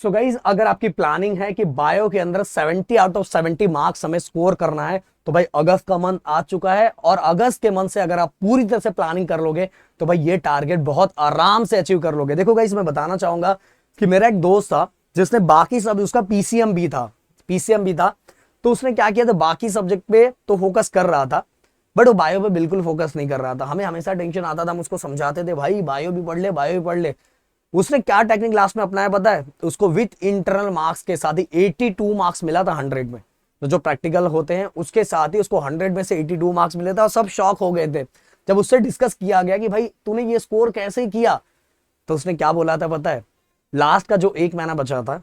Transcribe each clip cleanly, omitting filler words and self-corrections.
So guys अगर आपकी planning है कि बायो के अंदर 70 आउट ऑफ 70 मार्क्स हमें स्कोर करना है, तो भाई अगस्त का मंथ आ चुका है और अगस्त के मंथ से अगर आप पूरी तरह से प्लानिंग कर लोगे तो भाई ये टारगेट बहुत आराम से अचीव कर लोगे। देखो गाइज मैं बताना चाहूंगा कि मेरा एक दोस्त था जिसने बाकी सब, उसका पीसीएम भी था, तो उसने क्या किया था, बाकी सब्जेक्ट पे तो फोकस कर रहा था बट वो बायो पे बिल्कुल फोकस नहीं कर रहा था। हमें हमेशा टेंशन आता था, हम उसको समझाते थे भाई बायो भी पढ़ ले, बायो भी पढ़ ले। उसने क्या टेक्निक लास्ट में अपनाया पता है, उसको विथ इंटरनल मार्क्स के साथ ही 82 मार्क्स मिला था 100 में। तो जो प्रैक्टिकल होते हैं उसके साथ ही उसको 100 में से 82 मार्क्स मिले थे और सब शॉक हो गए थे जब उससे डिस्कस किया गया कि भाई तूने ये स्कोर कैसे किया। तो उसने क्या बोला था पता है, लास्ट का जो 1 महीना बचा था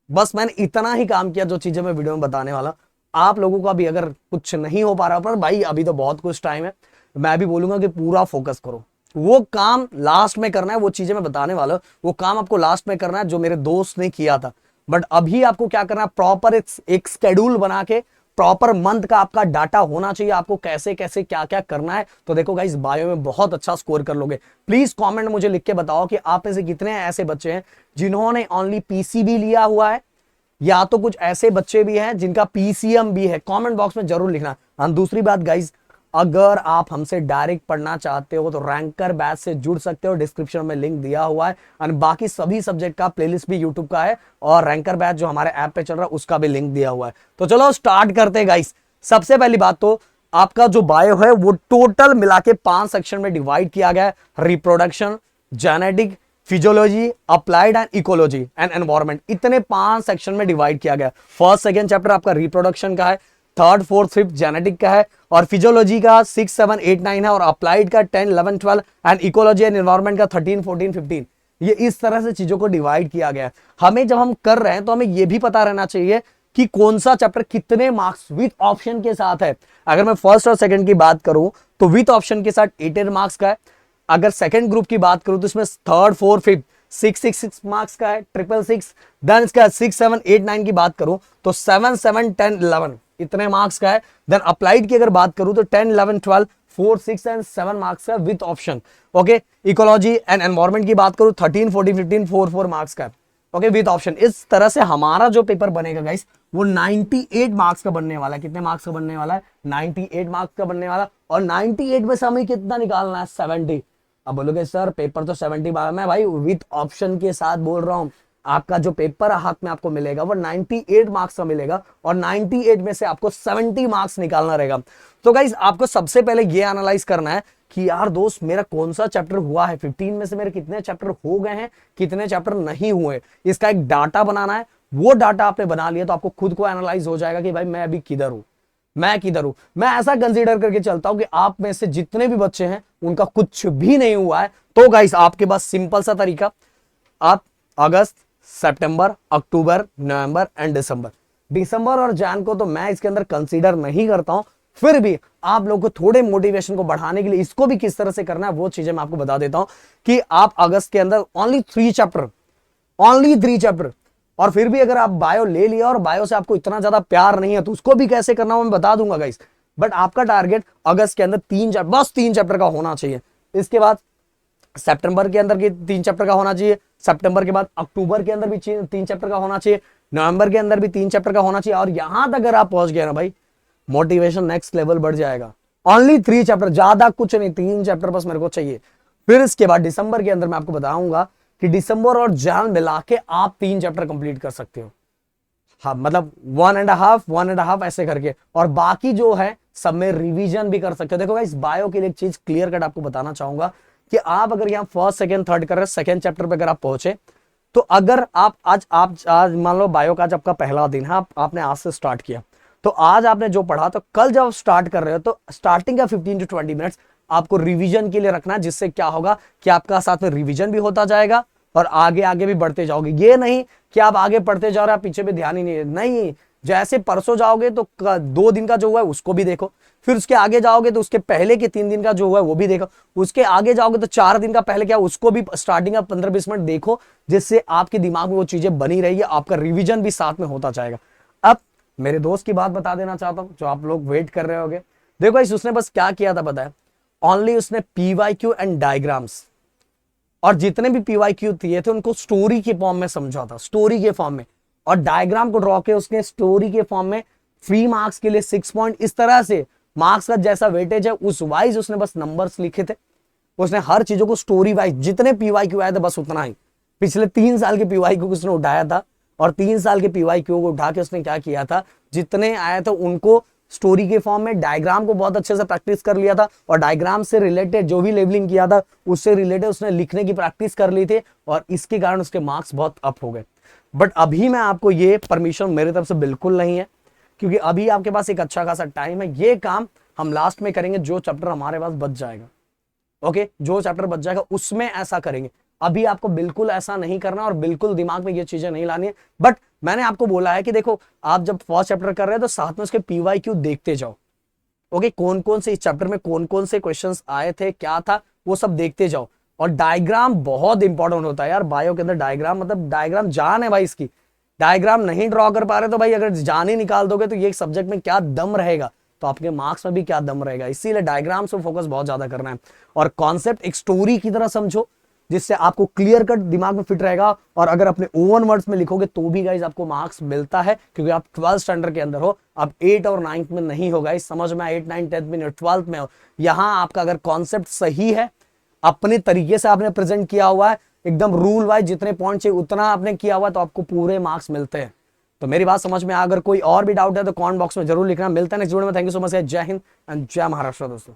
बस मैंने इतना ही काम किया जो चीजें मैं वीडियो में बताने वाला। आप लोगों का भी अगर कुछ नहीं हो पा रहा पर भाई अभी तो बहुत कुछ टाइम है, मैं भी बोलूंगा कि पूरा फोकस करो, वो काम लास्ट में करना है। वो चीजें मैं बताने वाला हूं, वो काम आपको लास्ट में करना है जो मेरे दोस्त ने किया था। बट अभी आपको क्या करना है, प्रॉपर एक शेड्यूल बना के प्रॉपर मंथ का आपका डाटा होना चाहिए, आपको कैसे कैसे क्या क्या करना है। तो देखो गाइस बायो में बहुत अच्छा स्कोर कर लोगे। प्लीज कमेंट मुझे लिख के बताओ कि आप में से कितने ऐसे बच्चे हैं जिन्होंने ओनली पीसीबी लिया हुआ है, या तो कुछ ऐसे बच्चे भी हैं जिनका पीसीएम भी है। कमेंट बॉक्स में जरूर लिखना। और दूसरी बात गाइस, अगर आप हमसे डायरेक्ट पढ़ना चाहते हो तो रैंकर बैच से जुड़ सकते हो, डिस्क्रिप्शन में लिंक दिया हुआ है। और बाकी सभी सब्जेक्ट का प्लेलिस्ट भी यूट्यूब का है और रैंकर बैच जो हमारे ऐप पे चल रहा है उसका भी लिंक दिया हुआ है। तो चलो स्टार्ट करते हैं गाइस। सबसे पहली बात तो आपका जो बायो है वो टोटल मिला के 5 सेक्शन में डिवाइड किया गया है। Reproduction, genetic, physiology, applied and ecology and environment, इतने 5 सेक्शन में डिवाइड किया गया। फर्स्ट सेकंड चैप्टर आपका रिप्रोडक्शन का है, थर्ड फोर्थ फिफ्थ जेनेटिक का है, और फिजियोलॉजी का 6 7 8 9 है, और अप्लाइड का 10 11 12 एंड इकोलॉजी एंड एनवायरमेंट का 13 14 15। ये इस तरह से चीजों को डिवाइड किया गया है। हमें जब हम कर रहे हैं तो हमें यह भी पता रहना चाहिए कि कौन सा चैप्टर कितने मार्क्स विथ ऑप्शन के साथ है। अगर मैं फर्स्ट और सेकंड की बात करूं तो विथ ऑप्शन के साथ 8 मार्क्स का है। अगर सेकंड ग्रुप की बात करूं तो इसमें थर्ड फोर्थ फिफ्थ 6 मार्क्स का है, ट्रिपल 6। देन इसका 6 7 8 9 की बात करूं तो 7 7 10 11 इतने मार्क्स का है। देन अप्लाइड की अगर बात करूं तो 10 11 12 4 6 एंड 7 मार्क्स का with option. Okay, ecology and environment की बात करूं 13 14 15 4 4 मार्क्स का है, ओके, विथ ऑप्शन। इस तरह से हमारा जो पेपर बनेगा गाइस वो 98 मार्क्स का बनने वाला है। कितने मार्क्स का बनने वाला है? 98 मार्क्स का बनने वाला। और 98 में से हमें कितना निकालना है? 70। अब बोलोगे सर पेपर तो 70 मार्क्स में, भाई विथ ऑप्शन के साथ बोल रहा हूं। आपका जो पेपर हाथ में आपको मिलेगा वो 98 मार्क्स का मिलेगा और 98 में से आपको 70 मार्क्स निकालना रहेगा। तो गाइस आपको सबसे पहले ये एनालाइज करना है कि यार दोस्त मेरा कौन सा चैप्टर हुआ है, 15 में से मेरे कितने चैप्टर हो गए हैं, कितने चैप्टर नहीं हुए। इसका एक डाटा बनाना है। वो डाटा आपने बना लिया तो आपको खुद को एनालाइज हो जाएगा कि भाई मैं अभी किधर हूं, मैं किधर हूं। मैं ऐसा कंसीडर करके चलता हूं कि आप में से जितने भी बच्चे हैं उनका कुछ भी नहीं हुआ है। तो गाइस आपके पास सिंपल सा तरीका, आप अगस्त, सितंबर, अक्टूबर, नवंबर एंड दिसंबर और जैन को तो मैं इसके अंदर कंसीडर नहीं करता हूं। फिर भी आप लोगों को थोड़े मोटिवेशन को बढ़ाने के लिए इसको भी किस तरह से करना है वो चीजें मैं आपको बता देता हूं कि आप अगस्त के अंदर ओनली 3 चैप्टर, और फिर भी अगर आप बायो ले लिया और बायो से आपको इतना ज्यादा प्यार नहीं है तो उसको भी कैसे करना मैं बता दूंगा गाइस। बट आपका टारगेट अगस्त के अंदर 3 चैप्टर, बस 3 चैप्टर का होना चाहिए। इसके बाद सितंबर के अंदर के 3 चैप्टर का होना चाहिए। सितंबर के बाद अक्टूबर के अंदर भी 3 चैप्टर का होना चाहिए। नवंबर के अंदर भी 3 चैप्टर का होना चाहिए। और यहां तक अगर आप पहुंच गए ना भाई, मोटिवेशन नेक्स्ट लेवल बढ़ जाएगा। ओनली 3 चैप्टर, ज्यादा कुछ नहीं, 3 चैप्टर बस मेरे को चाहिए। फिर इसके बाद दिसंबर के अंदर मैं आपको बताऊंगा कि दिसंबर और जैन मिला के आप 3 चैप्टर कंप्लीट कर सकते हो। हाँ मतलब 1.5 ऐसे करके, और बाकी जो है सब में रिवीजन भी कर सकते हो। देखो इस बायो के लिए एक चीज क्लियर कट आपको बताना चाहूंगा कि आप अगर यहाँ फर्स्ट सेकंड थर्ड कर रहे हैं, सेकंड चैप्टर पे अगर आप पहुंचे तो अगर आप आज मान लो बायो का आज आपका पहला दिन है, आपने आज से स्टार्ट किया, तो आज आपने जो पढ़ा तो कल जब स्टार्ट कर रहे हो तो स्टार्टिंग का 15 to 20 मिनट्स आपको रिवीजन के लिए रखना है, जिससे क्या होगा कि आपका साथ में रिवीजन भी होता जाएगा और आगे आगे भी बढ़ते जाओगे। ये नहीं कि आप आगे पढ़ते जा रहे हैं पीछे भी ध्यान ही नहीं है, नहीं। जैसे परसों जाओगे तो 2 दिन का जो हुआ है उसको भी देखो, फिर उसके आगे जाओगे तो उसके पहले के 3 दिन का जो हुआ है वो भी देखो, उसके आगे जाओगे तो 4 दिन का पहले क्या उसको भी स्टार्टिंग का 15-20 मिनट देखो, जिससे आपके दिमाग में वो चीजें बनी रही है, आपका रिवीजन भी साथ में होता जाएगा। अब मेरे दोस्त की बात बता देना चाहता हूं जो आप लोग वेट कर रहे होगे। देखो उसने बस क्या किया था पता है, ओनली उसने PYQ एंड डायग्राम्स और जितने भी पीवाईक्यू दिए थे उनको स्टोरी के फॉर्म में समझा था, स्टोरी के फॉर्म में, और डायग्राम को ड्रॉ के उसने स्टोरी के फॉर्म में 3 मार्क्स के लिए 6 पॉइंट, इस तरह से मार्क्स का जैसा वेटेज है उस वाइज उसने बस नंबर्स लिखे थे। उसने हर चीजों को स्टोरी वाइज, जितने पीवाईक्यू आए थे बस उतना ही। पिछले 3 साल के पीवाईक्यू को उसने उठाया था और 3 साल के पीवाईक्यू को उठा के उसने क्या किया था, जितने आए थे उनको स्टोरी के फॉर्म में, डायग्राम को बहुत अच्छे से प्रैक्टिस कर लिया था और डायग्राम से रिलेटेड जो भी लेबलिंग किया था उससे रिलेटेड उसने लिखने की प्रैक्टिस कर ली थी और इसके कारण उसके मार्क्स बहुत अप हो गए। बट अभी मैं आपको ये परमिशन मेरी तरफ से बिल्कुल नहीं है, क्योंकि अभी आपके पास एक अच्छा खासा टाइम है। ये काम हम लास्ट में करेंगे, जो चैप्टर हमारे पास बच जाएगा, ओके, जो चैप्टर बच जाएगा उसमें ऐसा करेंगे। अभी आपको बिल्कुल ऐसा नहीं करना और बिल्कुल दिमाग में ये चीजें नहीं लानी है। बट मैंने आपको बोला है कि देखो, आप जब फर्स्ट चैप्टर कर रहे हैं तो साथ में उसके पीवाईक्यू देखते जाओ, ओके, कौन कौन से इस चैप्टर में कौन कौन से क्वेश्चंस आए थे, क्या था, वो सब देखते जाओ। और डायग्राम बहुत इंपॉर्टेंट होता है यार, बायो के अंदर डायग्राम, मतलब डायग्राम जान है भाई इसकी। डायग्राम नहीं ड्रॉ कर पा रहे तो भाई अगर जान ही निकाल दोगे तो ये सब्जेक्ट में क्या दम रहेगा, तो आपके मार्क्स में भी क्या दम रहेगा। इसीलिए डायग्राम से फोकस बहुत ज्यादा करना है और कॉन्सेप्ट एक स्टोरी की तरह समझो, जिससे आपको क्लियर कट दिमाग में फिट रहेगा। और अगर अपने ओवन वर्ड्स में लिखोगे तो भी गाइज आपको मार्क्स मिलता है, क्योंकि आप 12th स्टैंडर्ड के अंदर हो, अब 8 और 9th में नहीं हो गाइज, समझ में 8, 9, 10th में, 12th में हो। यहां आपका अगर कॉन्सेप्ट सही है, अपने तरीके से आपने प्रेजेंट किया हुआ है, एकदम रूल वाइज जितने पॉइंट चाहिए उतना आपने किया हुआ है, तो आपको पूरे मार्क्स मिलते हैं। तो मेरी बात समझ में, अगर कोई और भी डाउट है तो कमेंट बॉक्स में जरूर लिखना। मिलता है नेक्स्ट वीडियो में। थैंक यू सो मच, जय हिंद एंड जय महाराष्ट्र दोस्तों।